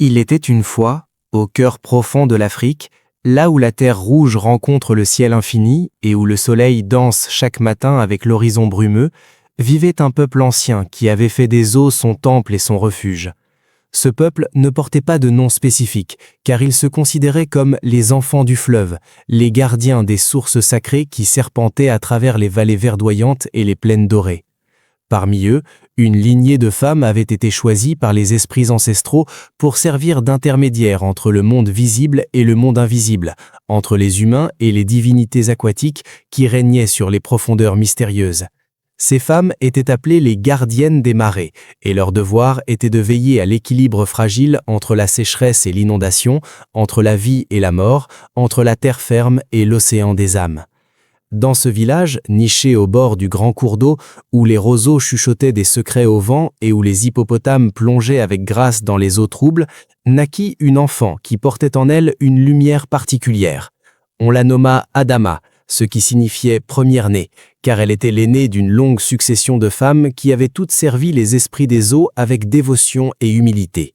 Il était une fois, au cœur profond de l'Afrique, là où la terre rouge rencontre le ciel infini et où le soleil danse chaque matin avec l'horizon brumeux, vivait un peuple ancien qui avait fait des eaux son temple et son refuge. Ce peuple ne portait pas de nom spécifique, car il se considérait comme les enfants du fleuve, les gardiens des sources sacrées qui serpentaient à travers les vallées verdoyantes et les plaines dorées. Parmi eux, une lignée de femmes avait été choisie par les esprits ancestraux pour servir d'intermédiaire entre le monde visible et le monde invisible, entre les humains et les divinités aquatiques qui régnaient sur les profondeurs mystérieuses. Ces femmes étaient appelées les gardiennes des marées, et leur devoir était de veiller à l'équilibre fragile entre la sécheresse et l'inondation, entre la vie et la mort, entre la terre ferme et l'océan des âmes. Dans ce village, niché au bord du grand cours d'eau, où les roseaux chuchotaient des secrets au vent et où les hippopotames plongeaient avec grâce dans les eaux troubles, naquit une enfant qui portait en elle une lumière particulière. On la nomma Adama, ce qui signifiait première-née, car elle était l'aînée d'une longue succession de femmes qui avaient toutes servi les esprits des eaux avec dévotion et humilité.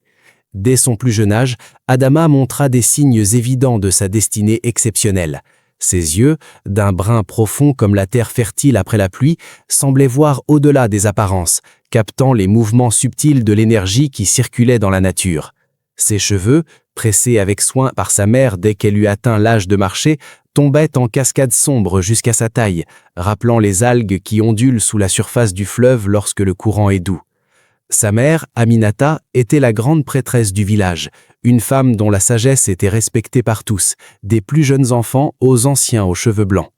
Dès son plus jeune âge, Adama montra des signes évidents de sa destinée exceptionnelle. Ses yeux, d'un brun profond comme la terre fertile après la pluie, semblaient voir au-delà des apparences, captant les mouvements subtils de l'énergie qui circulait dans la nature. Ses cheveux, pressés avec soin par sa mère dès qu'elle eut atteint l'âge de marcher, tombaient en cascades sombres jusqu'à sa taille, rappelant les algues qui ondulent sous la surface du fleuve lorsque le courant est doux. Sa mère, Aminata, était la grande prêtresse du village, une femme dont la sagesse était respectée par tous, des plus jeunes enfants aux anciens aux cheveux blancs.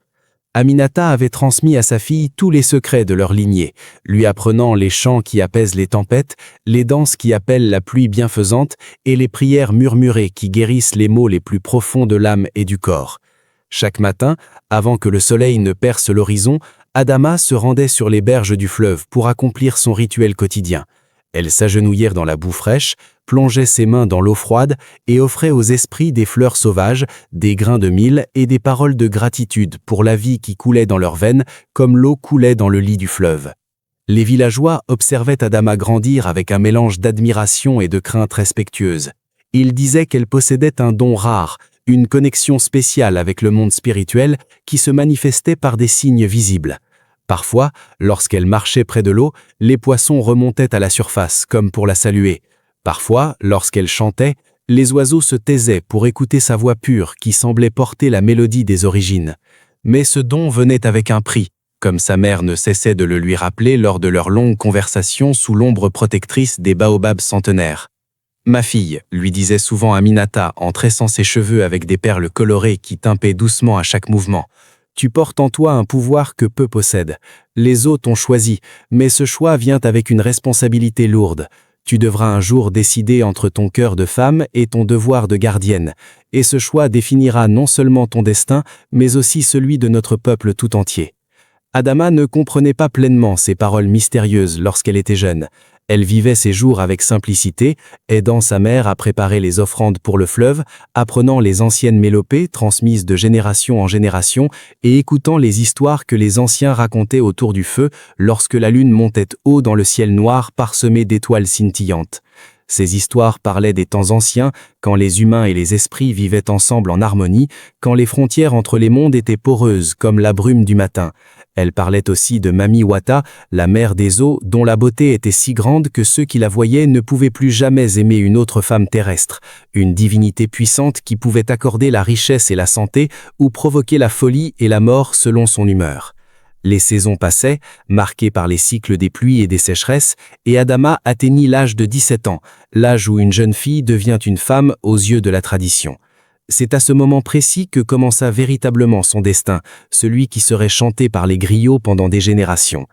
Aminata avait transmis à sa fille tous les secrets de leur lignée, lui apprenant les chants qui apaisent les tempêtes, les danses qui appellent la pluie bienfaisante et les prières murmurées qui guérissent les maux les plus profonds de l'âme et du corps. Chaque matin, avant que le soleil ne perce l'horizon, Adama se rendait sur les berges du fleuve pour accomplir son rituel quotidien. Elle s'agenouillait dans la boue fraîche, plongeait ses mains dans l'eau froide et offrait aux esprits des fleurs sauvages, des grains de mil et des paroles de gratitude pour la vie qui coulait dans leurs veines comme l'eau coulait dans le lit du fleuve. Les villageois observaient Adama grandir avec un mélange d'admiration et de crainte respectueuse. Ils disaient qu'elle possédait un don rare, une connexion spéciale avec le monde spirituel qui se manifestait par des signes visibles. Parfois, lorsqu'elle marchait près de l'eau, les poissons remontaient à la surface, comme pour la saluer. Parfois, lorsqu'elle chantait, les oiseaux se taisaient pour écouter sa voix pure qui semblait porter la mélodie des origines. Mais ce don venait avec un prix, comme sa mère ne cessait de le lui rappeler lors de leurs longues conversations sous l'ombre protectrice des baobabs centenaires. « Ma fille », lui disait souvent Aminata en tressant ses cheveux avec des perles colorées qui timpaient doucement à chaque mouvement. Tu portes en toi un pouvoir que peu possèdent. Les autres t'ont choisi, mais ce choix vient avec une responsabilité lourde. Tu devras un jour décider entre ton cœur de femme et ton devoir de gardienne. Et ce choix définira non seulement ton destin, mais aussi celui de notre peuple tout entier. Adama ne comprenait pas pleinement ces paroles mystérieuses lorsqu'elle était jeune. Elle vivait ses jours avec simplicité, aidant sa mère à préparer les offrandes pour le fleuve, apprenant les anciennes mélopées transmises de génération en génération et écoutant les histoires que les anciens racontaient autour du feu lorsque la lune montait haut dans le ciel noir parsemé d'étoiles scintillantes. Ces histoires parlaient des temps anciens, quand les humains et les esprits vivaient ensemble en harmonie, quand les frontières entre les mondes étaient poreuses comme la brume du matin. Elle parlait aussi de Mami Wata, la mère des eaux, dont la beauté était si grande que ceux qui la voyaient ne pouvaient plus jamais aimer une autre femme terrestre, une divinité puissante qui pouvait accorder la richesse et la santé ou provoquer la folie et la mort selon son humeur. Les saisons passaient, marquées par les cycles des pluies et des sécheresses, et Adama atteignit l'âge de 17 ans, l'âge où une jeune fille devient une femme aux yeux de la tradition. C'est à ce moment précis que commença véritablement son destin, celui qui serait chanté par les griots pendant des générations.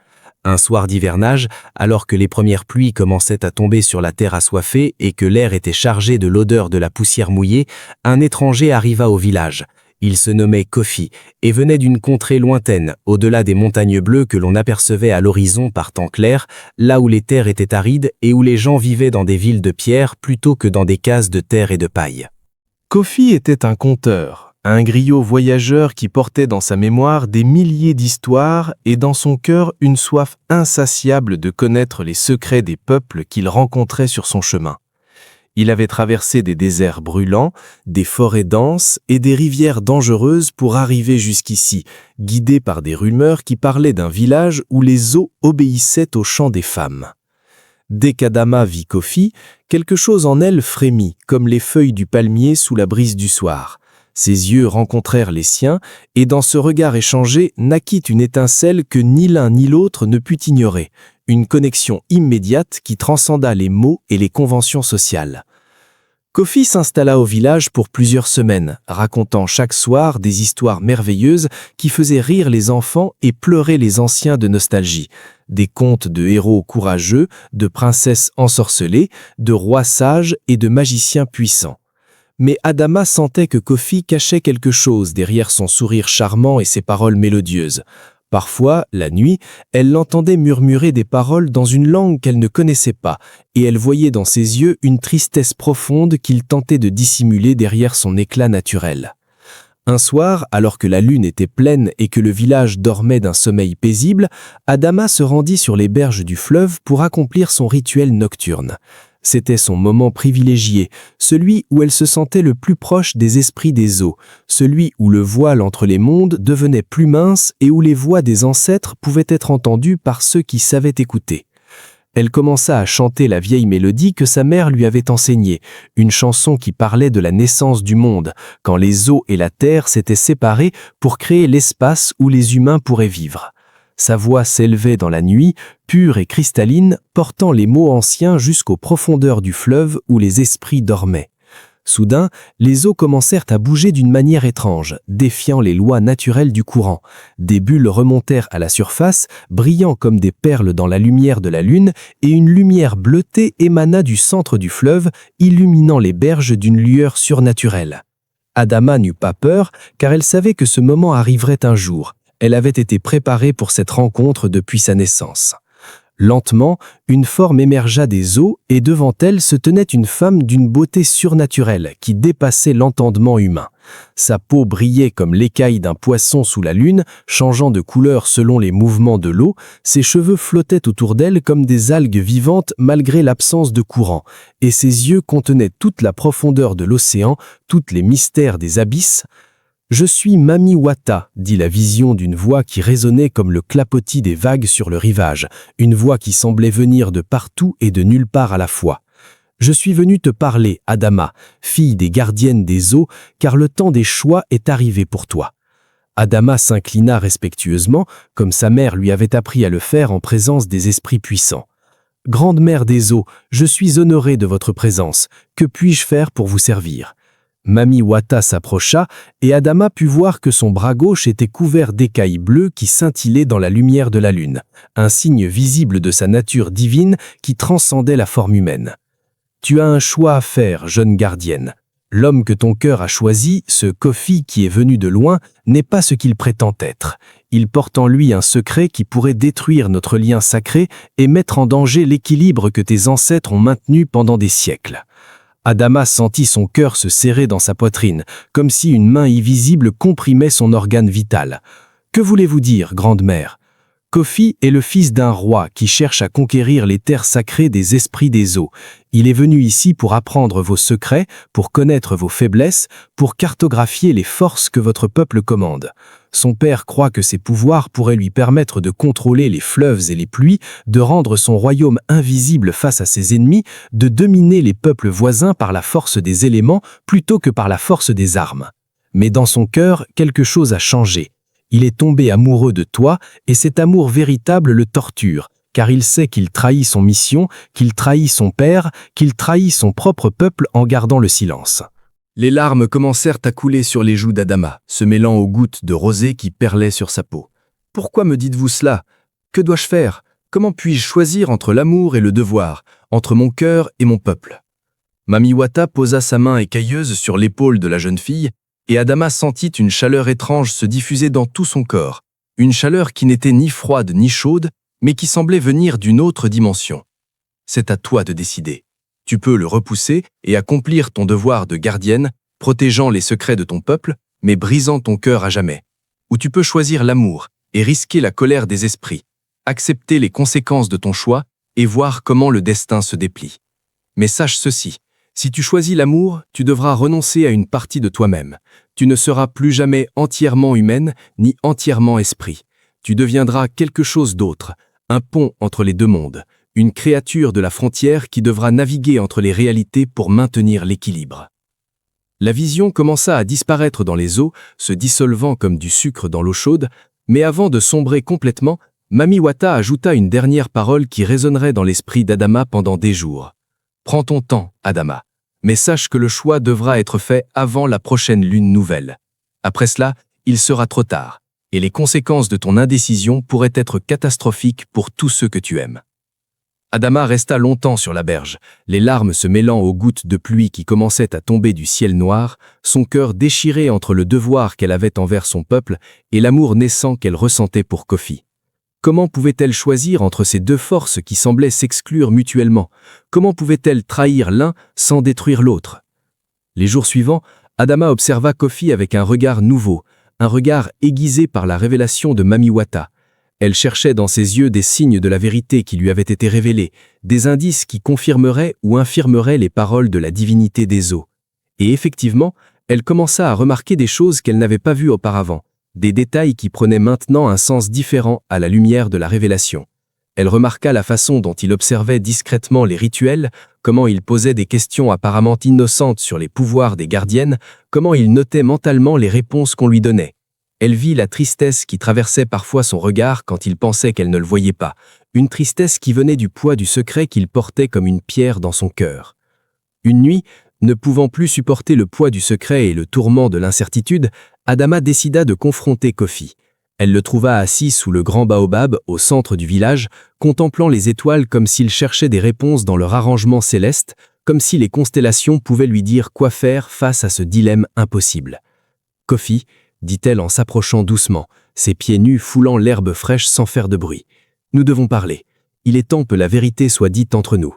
Un soir d'hivernage, alors que les premières pluies commençaient à tomber sur la terre assoiffée et que l'air était chargé de l'odeur de la poussière mouillée, un étranger arriva au village. Il se nommait Kofi et venait d'une contrée lointaine, au-delà des montagnes bleues que l'on apercevait à l'horizon par temps clair, là où les terres étaient arides et où les gens vivaient dans des villes de pierre plutôt que dans des cases de terre et de paille. Kofi était un conteur, un griot voyageur qui portait dans sa mémoire des milliers d'histoires et dans son cœur une soif insatiable de connaître les secrets des peuples qu'il rencontrait sur son chemin. Il avait traversé des déserts brûlants, des forêts denses et des rivières dangereuses pour arriver jusqu'ici, guidé par des rumeurs qui parlaient d'un village où les eaux obéissaient au chant des femmes. Dès qu'Adama vit Kofi, quelque chose en elle frémit, comme les feuilles du palmier sous la brise du soir. Ses yeux rencontrèrent les siens, et dans ce regard échangé naquit une étincelle que ni l'un ni l'autre ne put ignorer, une connexion immédiate qui transcenda les mots et les conventions sociales. Kofi s'installa au village pour plusieurs semaines, racontant chaque soir des histoires merveilleuses qui faisaient rire les enfants et pleurer les anciens de nostalgie. Des contes de héros courageux, de princesses ensorcelées, de rois sages et de magiciens puissants. Mais Adama sentait que Kofi cachait quelque chose derrière son sourire charmant et ses paroles mélodieuses. Parfois, la nuit, elle l'entendait murmurer des paroles dans une langue qu'elle ne connaissait pas, et elle voyait dans ses yeux une tristesse profonde qu'il tentait de dissimuler derrière son éclat naturel. Un soir, alors que la lune était pleine et que le village dormait d'un sommeil paisible, Adama se rendit sur les berges du fleuve pour accomplir son rituel nocturne. C'était son moment privilégié, celui où elle se sentait le plus proche des esprits des eaux, celui où le voile entre les mondes devenait plus mince et où les voix des ancêtres pouvaient être entendues par ceux qui savaient écouter. Elle commença à chanter la vieille mélodie que sa mère lui avait enseignée, une chanson qui parlait de la naissance du monde, quand les eaux et la terre s'étaient séparées pour créer l'espace où les humains pourraient vivre. Sa voix s'élevait dans la nuit, pure et cristalline, portant les mots anciens jusqu'aux profondeurs du fleuve où les esprits dormaient. Soudain, les eaux commencèrent à bouger d'une manière étrange, défiant les lois naturelles du courant. Des bulles remontèrent à la surface, brillant comme des perles dans la lumière de la lune, et une lumière bleutée émana du centre du fleuve, illuminant les berges d'une lueur surnaturelle. Adama n'eut pas peur, car elle savait que ce moment arriverait un jour. Elle avait été préparée pour cette rencontre depuis sa naissance. Lentement, une forme émergea des eaux et devant elle se tenait une femme d'une beauté surnaturelle qui dépassait l'entendement humain. Sa peau brillait comme l'écaille d'un poisson sous la lune, changeant de couleur selon les mouvements de l'eau. Ses cheveux flottaient autour d'elle comme des algues vivantes malgré l'absence de courant, et ses yeux contenaient toute la profondeur de l'océan, tous les mystères des abysses. « Je suis Mami Wata », dit la vision d'une voix qui résonnait comme le clapotis des vagues sur le rivage, une voix qui semblait venir de partout et de nulle part à la fois. « Je suis venu te parler, Adama, fille des gardiennes des eaux, car le temps des choix est arrivé pour toi. » Adama s'inclina respectueusement, comme sa mère lui avait appris à le faire en présence des esprits puissants. « Grande mère des eaux, je suis honoré de votre présence. Que puis-je faire pour vous servir ?» Mami Wata s'approcha et Adama put voir que son bras gauche était couvert d'écailles bleues qui scintillaient dans la lumière de la lune, un signe visible de sa nature divine qui transcendait la forme humaine. « Tu as un choix à faire, jeune gardienne. L'homme que ton cœur a choisi, ce Kofi qui est venu de loin, n'est pas ce qu'il prétend être. Il porte en lui un secret qui pourrait détruire notre lien sacré et mettre en danger l'équilibre que tes ancêtres ont maintenu pendant des siècles. » Adama sentit son cœur se serrer dans sa poitrine, comme si une main invisible comprimait son organe vital. « Que voulez-vous dire, grande mère ?» Kofi est le fils d'un roi qui cherche à conquérir les terres sacrées des esprits des eaux. Il est venu ici pour apprendre vos secrets, pour connaître vos faiblesses, pour cartographier les forces que votre peuple commande. Son père croit que ses pouvoirs pourraient lui permettre de contrôler les fleuves et les pluies, de rendre son royaume invisible face à ses ennemis, de dominer les peuples voisins par la force des éléments plutôt que par la force des armes. Mais dans son cœur, quelque chose a changé. Il est tombé amoureux de toi et cet amour véritable le torture, car il sait qu'il trahit son mission, qu'il trahit son père, qu'il trahit son propre peuple en gardant le silence. Les larmes commencèrent à couler sur les joues d'Adama, se mêlant aux gouttes de rosée qui perlaient sur sa peau. « Pourquoi me dites-vous cela? Que dois-je faire? Comment puis-je choisir entre l'amour et le devoir, entre mon cœur et mon peuple ?» Mami Wata posa sa main écailleuse sur l'épaule de la jeune fille, et Adama sentit une chaleur étrange se diffuser dans tout son corps, une chaleur qui n'était ni froide ni chaude, mais qui semblait venir d'une autre dimension. C'est à toi de décider. Tu peux le repousser et accomplir ton devoir de gardienne, protégeant les secrets de ton peuple, mais brisant ton cœur à jamais. Ou tu peux choisir l'amour et risquer la colère des esprits, accepter les conséquences de ton choix et voir comment le destin se déplie. Mais sache ceci, Si tu choisis l'amour, tu devras renoncer à une partie de toi-même. Tu ne seras plus jamais entièrement humaine ni entièrement esprit. Tu deviendras quelque chose d'autre, un pont entre les deux mondes, une créature de la frontière qui devra naviguer entre les réalités pour maintenir l'équilibre. La vision commença à disparaître dans les eaux, se dissolvant comme du sucre dans l'eau chaude, mais avant de sombrer complètement, Mami Wata ajouta une dernière parole qui résonnerait dans l'esprit d'Adama pendant des jours. « Prends ton temps, Adama, mais sache que le choix devra être fait avant la prochaine lune nouvelle. Après cela, il sera trop tard, et les conséquences de ton indécision pourraient être catastrophiques pour tous ceux que tu aimes. » Adama resta longtemps sur la berge, les larmes se mêlant aux gouttes de pluie qui commençaient à tomber du ciel noir, son cœur déchiré entre le devoir qu'elle avait envers son peuple et l'amour naissant qu'elle ressentait pour Kofi. Comment pouvait-elle choisir entre ces deux forces qui semblaient s'exclure mutuellement? Comment pouvait-elle trahir l'un sans détruire l'autre? Les jours suivants, Adama observa Kofi avec un regard nouveau, un regard aiguisé par la révélation de Mami Wata. Elle cherchait dans ses yeux des signes de la vérité qui lui avaient été révélés, des indices qui confirmeraient ou infirmeraient les paroles de la divinité des eaux. Et effectivement, elle commença à remarquer des choses qu'elle n'avait pas vues auparavant, des détails qui prenaient maintenant un sens différent à la lumière de la révélation. Elle remarqua la façon dont il observait discrètement les rituels, comment il posait des questions apparemment innocentes sur les pouvoirs des gardiennes, comment il notait mentalement les réponses qu'on lui donnait. Elle vit la tristesse qui traversait parfois son regard quand il pensait qu'elle ne le voyait pas, une tristesse qui venait du poids du secret qu'il portait comme une pierre dans son cœur. Une nuit, ne pouvant plus supporter le poids du secret et le tourment de l'incertitude, Adama décida de confronter Kofi. Elle le trouva assis sous le grand baobab au centre du village, contemplant les étoiles comme s'il cherchait des réponses dans leur arrangement céleste, comme si les constellations pouvaient lui dire quoi faire face à ce dilemme impossible. « Kofi », dit-elle en s'approchant doucement, ses pieds nus foulant l'herbe fraîche sans faire de bruit. « Nous devons parler. Il est temps que la vérité soit dite entre nous. »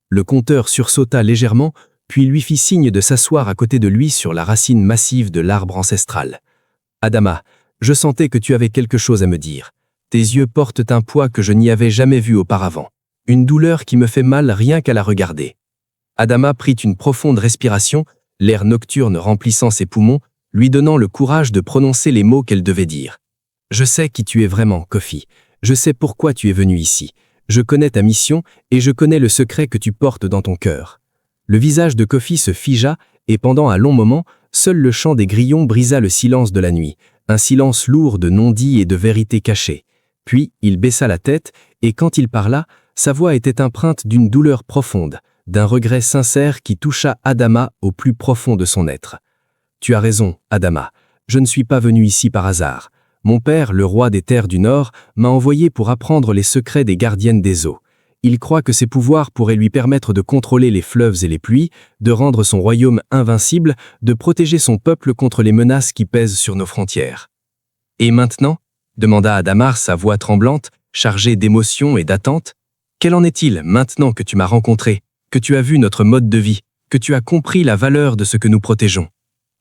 Le conteur sursauta légèrement, puis lui fit signe de s'asseoir à côté de lui sur la racine massive de l'arbre ancestral. « Adama, je sentais que tu avais quelque chose à me dire. Tes yeux portent un poids que je n'y avais jamais vu auparavant. Une douleur qui me fait mal rien qu'à la regarder. » Adama prit une profonde respiration, l'air nocturne remplissant ses poumons, lui donnant le courage de prononcer les mots qu'elle devait dire. « Je sais qui tu es vraiment, Kofi. Je sais pourquoi tu es venu ici. Je connais ta mission et je connais le secret que tu portes dans ton cœur. » Le visage de Kofi se figea et pendant un long moment, seul le chant des grillons brisa le silence de la nuit, un silence lourd de non-dits et de vérités cachées. Puis il baissa la tête et quand il parla, sa voix était empreinte d'une douleur profonde, d'un regret sincère qui toucha Adama au plus profond de son être. « Tu as raison, Adama. Je ne suis pas venu ici par hasard. Mon père, le roi des terres du Nord, m'a envoyé pour apprendre les secrets des gardiennes des eaux. Il croit que ses pouvoirs pourraient lui permettre de contrôler les fleuves et les pluies, de rendre son royaume invincible, de protéger son peuple contre les menaces qui pèsent sur nos frontières. »« Et maintenant » demanda Adama, sa voix tremblante, chargée d'émotion et d'attente. « Quel en est-il maintenant que tu m'as rencontré, que tu as vu notre mode de vie, que tu as compris la valeur de ce que nous protégeons ?»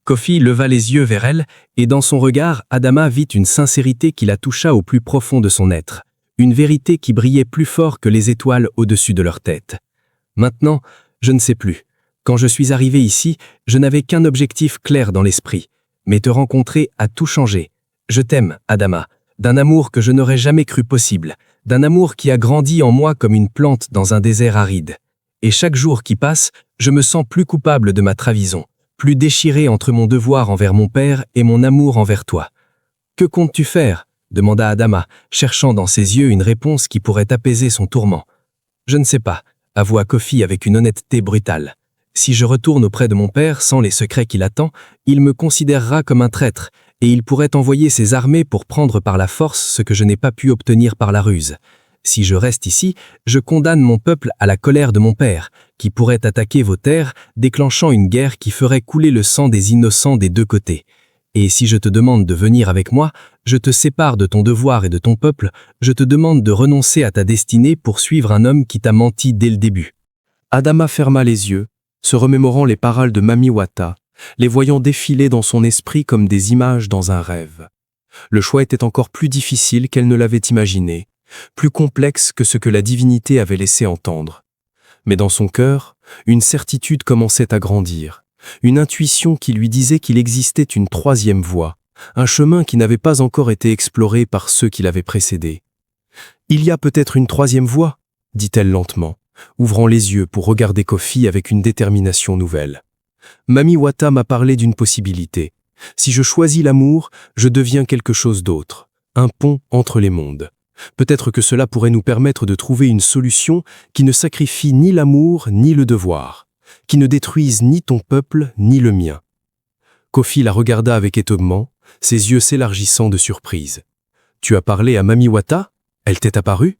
Kofi leva les yeux vers elle, et dans son regard, Adama vit une sincérité qui la toucha au plus profond de son être, une vérité qui brillait plus fort que les étoiles au-dessus de leur tête. « Maintenant, je ne sais plus. Quand je suis arrivé ici, je n'avais qu'un objectif clair dans l'esprit, mais te rencontrer a tout changé. Je t'aime, Adama, d'un amour que je n'aurais jamais cru possible, d'un amour qui a grandi en moi comme une plante dans un désert aride. Et chaque jour qui passe, je me sens plus coupable de ma trahison, plus déchiré entre mon devoir envers mon père et mon amour envers toi. « Que comptes-tu faire ?» demanda Adama, cherchant dans ses yeux une réponse qui pourrait apaiser son tourment. « Je ne sais pas », avoua Kofi avec une honnêteté brutale. « Si je retourne auprès de mon père sans les secrets qu'il attend, il me considérera comme un traître, et il pourrait envoyer ses armées pour prendre par la force ce que je n'ai pas pu obtenir par la ruse. Si je reste ici, je condamne mon peuple à la colère de mon père, qui pourrait attaquer vos terres, déclenchant une guerre qui ferait couler le sang des innocents des deux côtés. Et si je te demande de venir avec moi, je te sépare de ton devoir et de ton peuple, je te demande de renoncer à ta destinée pour suivre un homme qui t'a menti dès le début. » Adama ferma les yeux, se remémorant les paroles de Mami Wata, les voyant défiler dans son esprit comme des images dans un rêve. Le choix était encore plus difficile qu'elle ne l'avait imaginé, plus complexe que ce que la divinité avait laissé entendre. Mais dans son cœur, une certitude commençait à grandir, une intuition qui lui disait qu'il existait une troisième voie, un chemin qui n'avait pas encore été exploré par ceux qui l'avaient précédé. « Il y a peut-être une troisième voie », dit-elle lentement, ouvrant les yeux pour regarder Kofi avec une détermination nouvelle. « Mami Wata m'a parlé d'une possibilité. Si je choisis l'amour, je deviens quelque chose d'autre, un pont entre les mondes. Peut-être que cela pourrait nous permettre de trouver une solution qui ne sacrifie ni l'amour ni le devoir, qui ne détruise ni ton peuple ni le mien. » Kofi la regarda avec étonnement, ses yeux s'élargissant de surprise. « Tu as parlé à Mami Wata? Elle t'est apparue ?»«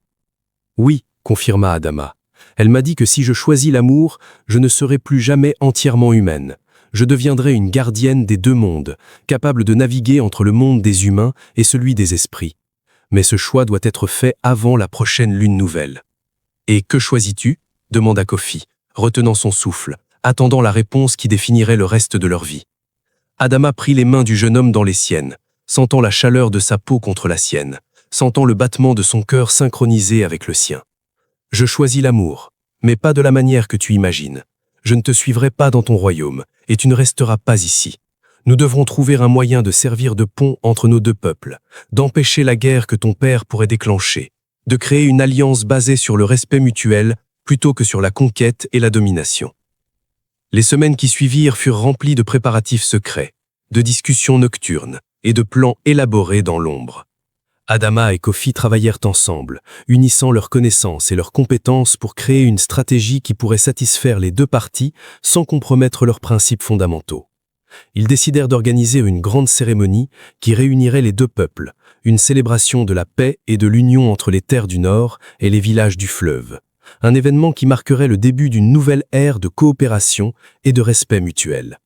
Oui, » confirma Adama. « Elle m'a dit que si je choisis l'amour, je ne serai plus jamais entièrement humaine. Je deviendrai une gardienne des deux mondes, capable de naviguer entre le monde des humains et celui des esprits. Mais ce choix doit être fait avant la prochaine lune nouvelle. »« Et que choisis-tu » demanda Kofi, retenant son souffle, attendant la réponse qui définirait le reste de leur vie. Adama prit les mains du jeune homme dans les siennes, sentant la chaleur de sa peau contre la sienne, sentant le battement de son cœur synchronisé avec le sien. « Je choisis l'amour, mais pas de la manière que tu imagines. Je ne te suivrai pas dans ton royaume, et tu ne resteras pas ici. Nous devrons trouver un moyen de servir de pont entre nos deux peuples, d'empêcher la guerre que ton père pourrait déclencher, de créer une alliance basée sur le respect mutuel plutôt que sur la conquête et la domination. » Les semaines qui suivirent furent remplies de préparatifs secrets, de discussions nocturnes et de plans élaborés dans l'ombre. Adama et Kofi travaillèrent ensemble, unissant leurs connaissances et leurs compétences pour créer une stratégie qui pourrait satisfaire les deux parties sans compromettre leurs principes fondamentaux. Ils décidèrent d'organiser une grande cérémonie qui réunirait les deux peuples, une célébration de la paix et de l'union entre les terres du Nord et les villages du fleuve. Un événement qui marquerait le début d'une nouvelle ère de coopération et de respect mutuel.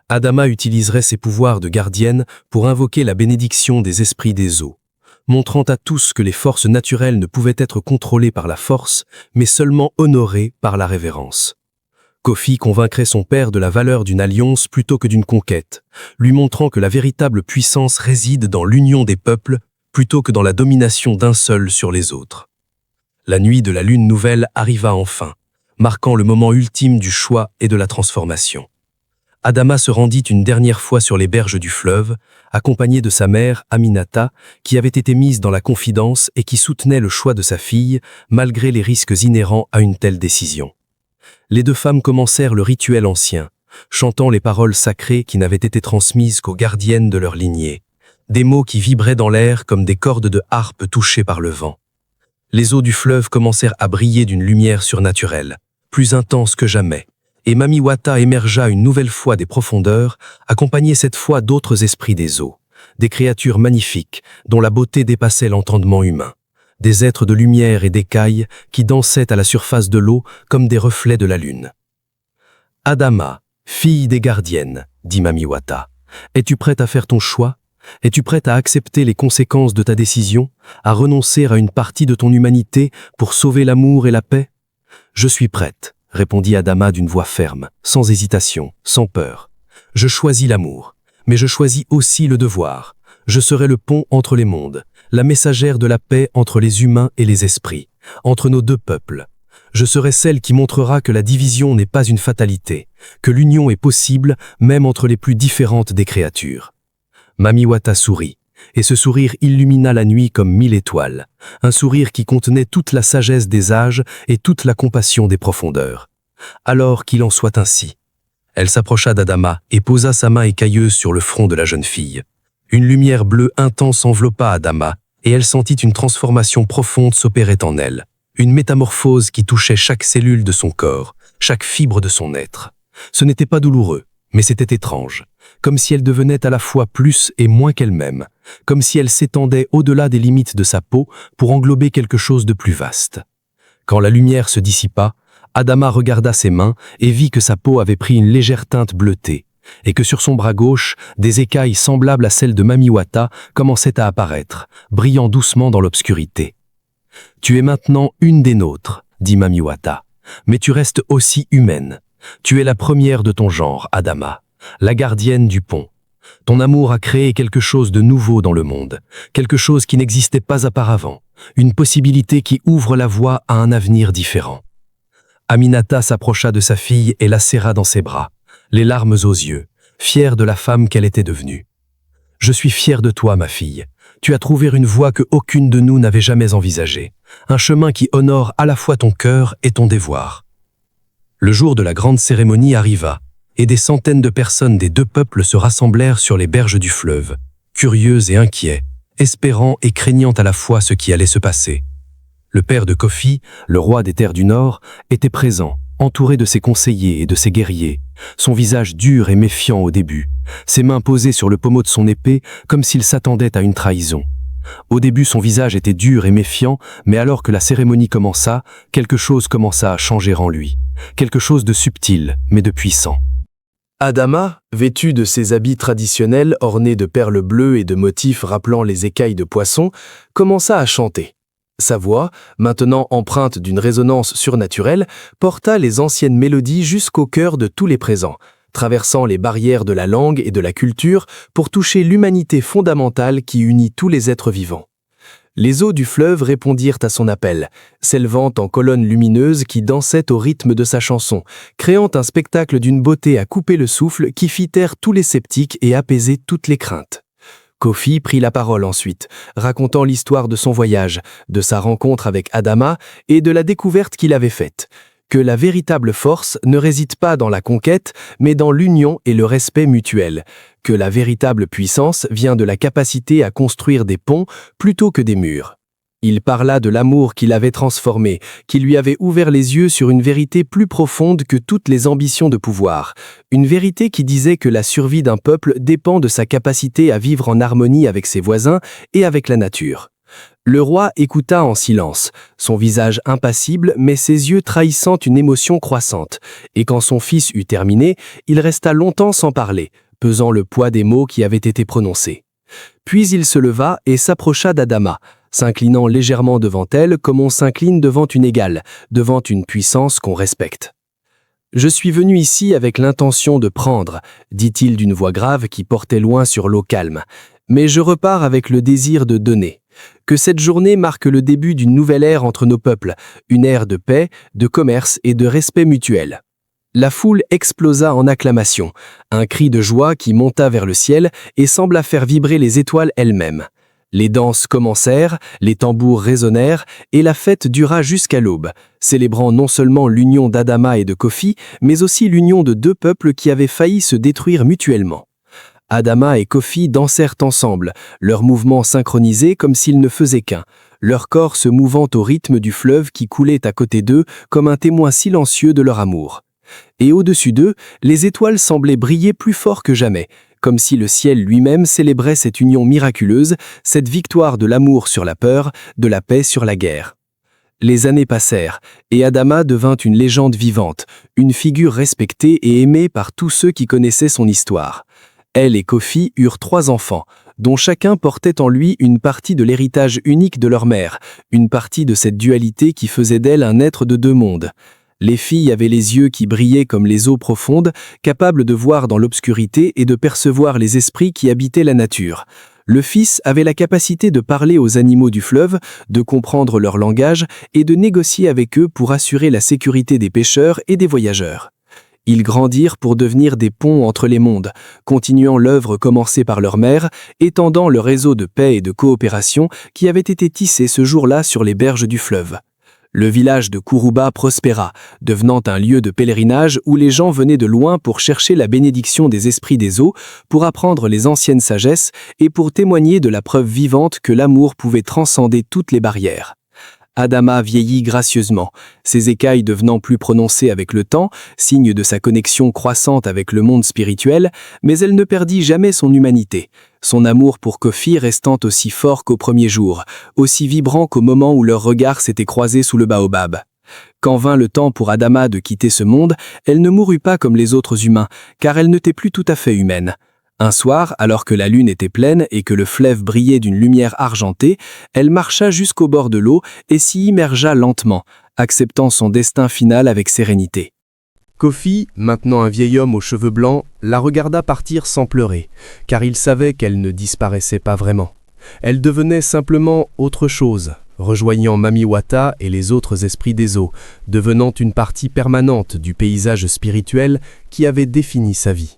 Adama utiliserait ses pouvoirs de gardienne pour invoquer la bénédiction des esprits des eaux, montrant à tous que les forces naturelles ne pouvaient être contrôlées par la force, mais seulement honorées par la révérence. Kofi convaincrait son père de la valeur d'une alliance plutôt que d'une conquête, lui montrant que la véritable puissance réside dans l'union des peuples plutôt que dans la domination d'un seul sur les autres. La nuit de la lune nouvelle arriva enfin, marquant le moment ultime du choix et de la transformation. Adama se rendit une dernière fois sur les berges du fleuve, accompagné de sa mère, Aminata, qui avait été mise dans la confidence et qui soutenait le choix de sa fille, malgré les risques inhérents à une telle décision. Les deux femmes commencèrent le rituel ancien, chantant les paroles sacrées qui n'avaient été transmises qu'aux gardiennes de leur lignée, des mots qui vibraient dans l'air comme des cordes de harpe touchées par le vent. Les eaux du fleuve commencèrent à briller d'une lumière surnaturelle, plus intense que jamais, et Mami Wata émergea une nouvelle fois des profondeurs, accompagnée cette fois d'autres esprits des eaux, des créatures magnifiques dont la beauté dépassait l'entendement humain, des êtres de lumière et d'écailles qui dansaient à la surface de l'eau comme des reflets de la lune. « Adama, fille des gardiennes, » dit Mami Wata, « es-tu prête à faire ton choix ? Es-tu prête à accepter les conséquences de ta décision, à renoncer à une partie de ton humanité pour sauver l'amour et la paix ? » « Je suis prête, » répondit Adama d'une voix ferme, sans hésitation, sans peur. « Je choisis l'amour, mais je choisis aussi le devoir. Je serai le pont entre les mondes, la messagère de la paix entre les humains et les esprits, entre nos deux peuples. Je serai celle qui montrera que la division n'est pas une fatalité, que l'union est possible même entre les plus différentes des créatures. » Mami Wata sourit, et ce sourire illumina la nuit comme 1000 étoiles, un sourire qui contenait toute la sagesse des âges et toute la compassion des profondeurs. Alors qu'il en soit ainsi. Elle s'approcha d'Adama et posa sa main écailleuse sur le front de la jeune fille. Une lumière bleue intense enveloppa Adama, et elle sentit une transformation profonde s'opérer en elle, une métamorphose qui touchait chaque cellule de son corps, chaque fibre de son être. Ce n'était pas douloureux, mais c'était étrange, comme si elle devenait à la fois plus et moins qu'elle-même, comme si elle s'étendait au-delà des limites de sa peau pour englober quelque chose de plus vaste. Quand la lumière se dissipa, Adama regarda ses mains et vit que sa peau avait pris une légère teinte bleutée, et que sur son bras gauche, des écailles semblables à celles de Mami Wata commençaient à apparaître, brillant doucement dans l'obscurité. « Tu es maintenant une des nôtres, » dit Mami Wata, « mais tu restes aussi humaine. Tu es la première de ton genre, Adama, la gardienne du pont. Ton amour a créé quelque chose de nouveau dans le monde, quelque chose qui n'existait pas auparavant, une possibilité qui ouvre la voie à un avenir différent. » Aminata s'approcha de sa fille et la serra dans ses bras, les larmes aux yeux, fière de la femme qu'elle était devenue. « Je suis fière de toi, ma fille. Tu as trouvé une voie que aucune de nous n'avait jamais envisagée, un chemin qui honore à la fois ton cœur et ton devoir. » Le jour de la grande cérémonie arriva, et des centaines de personnes des deux peuples se rassemblèrent sur les berges du fleuve, curieux et inquiets, espérant et craignant à la fois ce qui allait se passer. Le père de Kofi, le roi des terres du Nord, était présent, entouré de ses conseillers et de ses guerriers, son visage dur et méfiant au début, ses mains posées sur le pommeau de son épée comme s'il s'attendait à une trahison. Au début, son visage était dur et méfiant, mais alors que la cérémonie commença, quelque chose commença à changer en lui, quelque chose de subtil, mais de puissant. Adama, vêtue de ses habits traditionnels ornés de perles bleues et de motifs rappelant les écailles de poisson, commença à chanter. Sa voix, maintenant empreinte d'une résonance surnaturelle, porta les anciennes mélodies jusqu'au cœur de tous les présents, traversant les barrières de la langue et de la culture pour toucher l'humanité fondamentale qui unit tous les êtres vivants. Les eaux du fleuve répondirent à son appel, s'élevant en colonnes lumineuses qui dansaient au rythme de sa chanson, créant un spectacle d'une beauté à couper le souffle qui fit taire tous les sceptiques et apaiser toutes les craintes. Kofi prit la parole ensuite, racontant l'histoire de son voyage, de sa rencontre avec Adama et de la découverte qu'il avait faite. Que la véritable force ne réside pas dans la conquête, mais dans l'union et le respect mutuel. Que la véritable puissance vient de la capacité à construire des ponts plutôt que des murs. Il parla de l'amour qui l'avait transformé, qui lui avait ouvert les yeux sur une vérité plus profonde que toutes les ambitions de pouvoir. Une vérité qui disait que la survie d'un peuple dépend de sa capacité à vivre en harmonie avec ses voisins et avec la nature. Le roi écouta en silence, son visage impassible mais ses yeux trahissant une émotion croissante, et quand son fils eut terminé, il resta longtemps sans parler, pesant le poids des mots qui avaient été prononcés. Puis il se leva et s'approcha d'Adama, s'inclinant légèrement devant elle comme on s'incline devant une égale, devant une puissance qu'on respecte. « Je suis venu ici avec l'intention de prendre », dit-il d'une voix grave qui portait loin sur l'eau calme, « mais je repars avec le désir de donner. Que cette journée marque le début d'une nouvelle ère entre nos peuples, une ère de paix, de commerce et de respect mutuel. » La foule explosa en acclamations, un cri de joie qui monta vers le ciel et sembla faire vibrer les étoiles elles-mêmes. Les danses commencèrent, les tambours résonnèrent et la fête dura jusqu'à l'aube, célébrant non seulement l'union d'Adama et de Kofi, mais aussi l'union de deux peuples qui avaient failli se détruire mutuellement. Adama et Kofi dansèrent ensemble, leurs mouvements synchronisés comme s'ils ne faisaient qu'un, leur corps se mouvant au rythme du fleuve qui coulait à côté d'eux comme un témoin silencieux de leur amour. Et au-dessus d'eux, les étoiles semblaient briller plus fort que jamais, comme si le ciel lui-même célébrait cette union miraculeuse, cette victoire de l'amour sur la peur, de la paix sur la guerre. Les années passèrent, et Adama devint une légende vivante, une figure respectée et aimée par tous ceux qui connaissaient son histoire. Elle et Kofi eurent 3 enfants, dont chacun portait en lui une partie de l'héritage unique de leur mère, une partie de cette dualité qui faisait d'elle un être de 2 mondes. Les filles avaient les yeux qui brillaient comme les eaux profondes, capables de voir dans l'obscurité et de percevoir les esprits qui habitaient la nature. Le fils avait la capacité de parler aux animaux du fleuve, de comprendre leur langage et de négocier avec eux pour assurer la sécurité des pêcheurs et des voyageurs. Ils grandirent pour devenir des ponts entre les mondes, continuant l'œuvre commencée par leur mère, étendant le réseau de paix et de coopération qui avait été tissé ce jour-là sur les berges du fleuve. Le village de Kuruba prospéra, devenant un lieu de pèlerinage où les gens venaient de loin pour chercher la bénédiction des esprits des eaux, pour apprendre les anciennes sagesses et pour témoigner de la preuve vivante que l'amour pouvait transcender toutes les barrières. Adama vieillit gracieusement, ses écailles devenant plus prononcées avec le temps, signe de sa connexion croissante avec le monde spirituel, mais elle ne perdit jamais son humanité, son amour pour Kofi restant aussi fort qu'au premier jour, aussi vibrant qu'au moment où leurs regards s'étaient croisés sous le baobab. Quand vint le temps pour Adama de quitter ce monde, elle ne mourut pas comme les autres humains, car elle n'était plus tout à fait humaine. Un soir, alors que la lune était pleine et que le fleuve brillait d'une lumière argentée, elle marcha jusqu'au bord de l'eau et s'y immergea lentement, acceptant son destin final avec sérénité. Kofi, maintenant un vieil homme aux cheveux blancs, la regarda partir sans pleurer, car il savait qu'elle ne disparaissait pas vraiment. Elle devenait simplement autre chose, rejoignant Mamiwata et les autres esprits des eaux, devenant une partie permanente du paysage spirituel qui avait défini sa vie.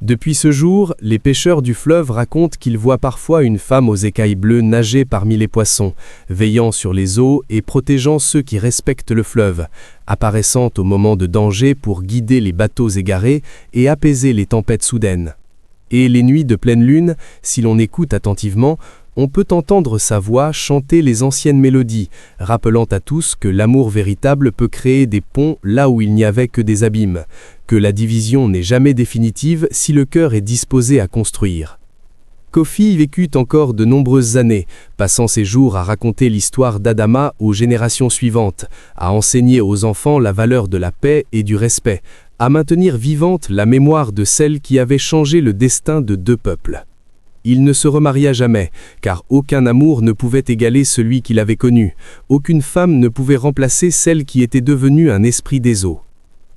Depuis ce jour, les pêcheurs du fleuve racontent qu'ils voient parfois une femme aux écailles bleues nager parmi les poissons, veillant sur les eaux et protégeant ceux qui respectent le fleuve, apparaissant au moment de danger pour guider les bateaux égarés et apaiser les tempêtes soudaines. Et les nuits de pleine lune, si l'on écoute attentivement, on peut entendre sa voix chanter les anciennes mélodies, rappelant à tous que l'amour véritable peut créer des ponts là où il n'y avait que des abîmes, que la division n'est jamais définitive si le cœur est disposé à construire. Kofi vécut encore de nombreuses années, passant ses jours à raconter l'histoire d'Adama aux générations suivantes, à enseigner aux enfants la valeur de la paix et du respect, à maintenir vivante la mémoire de celle qui avait changé le destin de deux peuples. Il ne se remaria jamais, car aucun amour ne pouvait égaler celui qu'il avait connu, aucune femme ne pouvait remplacer celle qui était devenue un esprit des eaux.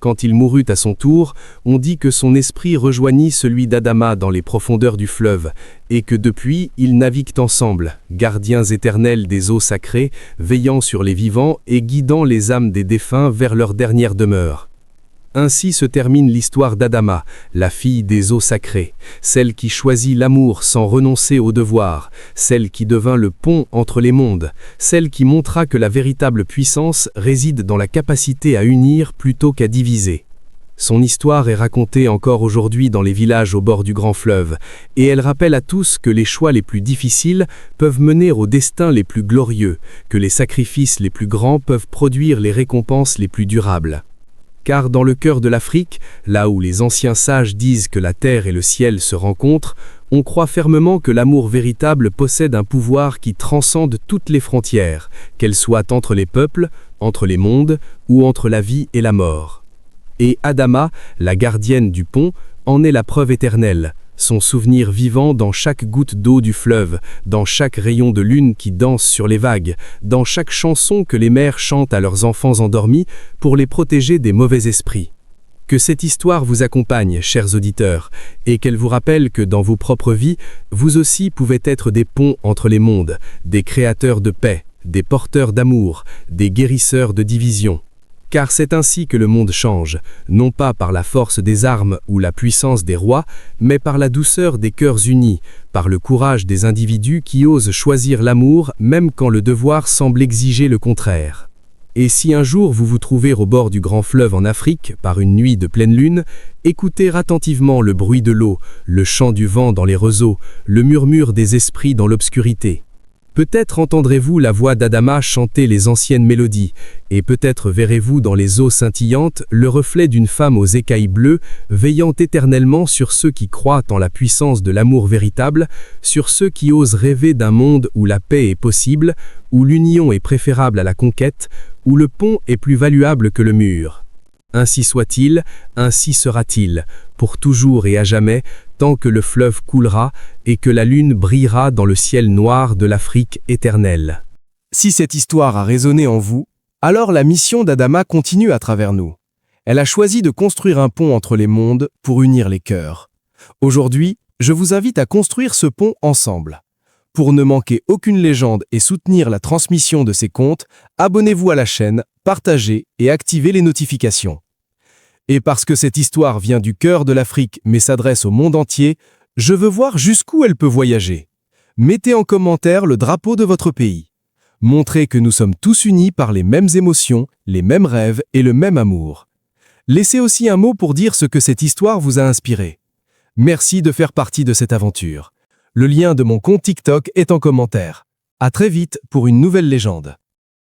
Quand il mourut à son tour, on dit que son esprit rejoignit celui d'Adama dans les profondeurs du fleuve, et que depuis, ils naviguent ensemble, gardiens éternels des eaux sacrées, veillant sur les vivants et guidant les âmes des défunts vers leur dernière demeure. Ainsi se termine l'histoire d'Adama, la fille des eaux sacrées, celle qui choisit l'amour sans renoncer au devoir, celle qui devint le pont entre les mondes, celle qui montra que la véritable puissance réside dans la capacité à unir plutôt qu'à diviser. Son histoire est racontée encore aujourd'hui dans les villages au bord du grand fleuve, et elle rappelle à tous que les choix les plus difficiles peuvent mener aux destins les plus glorieux, que les sacrifices les plus grands peuvent produire les récompenses les plus durables. Car dans le cœur de l'Afrique, là où les anciens sages disent que la terre et le ciel se rencontrent, on croit fermement que l'amour véritable possède un pouvoir qui transcende toutes les frontières, qu'elles soient entre les peuples, entre les mondes ou entre la vie et la mort. Et Adama, la gardienne du pont, en est la preuve éternelle, son souvenir vivant dans chaque goutte d'eau du fleuve, dans chaque rayon de lune qui danse sur les vagues, dans chaque chanson que les mères chantent à leurs enfants endormis pour les protéger des mauvais esprits. Que cette histoire vous accompagne, chers auditeurs, et qu'elle vous rappelle que dans vos propres vies, vous aussi pouvez être des ponts entre les mondes, des créateurs de paix, des porteurs d'amour, des guérisseurs de division. Car c'est ainsi que le monde change, non pas par la force des armes ou la puissance des rois, mais par la douceur des cœurs unis, par le courage des individus qui osent choisir l'amour même quand le devoir semble exiger le contraire. Et si un jour vous vous trouvez au bord du grand fleuve en Afrique, par une nuit de pleine lune, écoutez attentivement le bruit de l'eau, le chant du vent dans les roseaux, le murmure des esprits dans l'obscurité. Peut-être entendrez-vous la voix d'Adama chanter les anciennes mélodies, et peut-être verrez-vous dans les eaux scintillantes le reflet d'une femme aux écailles bleues, veillant éternellement sur ceux qui croient en la puissance de l'amour véritable, sur ceux qui osent rêver d'un monde où la paix est possible, où l'union est préférable à la conquête, où le pont est plus valuable que le mur. Ainsi soit-il, ainsi sera-t-il, pour toujours et à jamais, tant que le fleuve coulera et que la lune brillera dans le ciel noir de l'Afrique éternelle. Si cette histoire a résonné en vous, alors la mission d'Adama continue à travers nous. Elle a choisi de construire un pont entre les mondes pour unir les cœurs. Aujourd'hui, je vous invite à construire ce pont ensemble. Pour ne manquer aucune légende et soutenir la transmission de ces contes, abonnez-vous à la chaîne, partagez et activez les notifications. Et parce que cette histoire vient du cœur de l'Afrique mais s'adresse au monde entier, je veux voir jusqu'où elle peut voyager. Mettez en commentaire le drapeau de votre pays. Montrez que nous sommes tous unis par les mêmes émotions, les mêmes rêves et le même amour. Laissez aussi un mot pour dire ce que cette histoire vous a inspiré. Merci de faire partie de cette aventure. Le lien de mon compte TikTok est en commentaire. À très vite pour une nouvelle légende.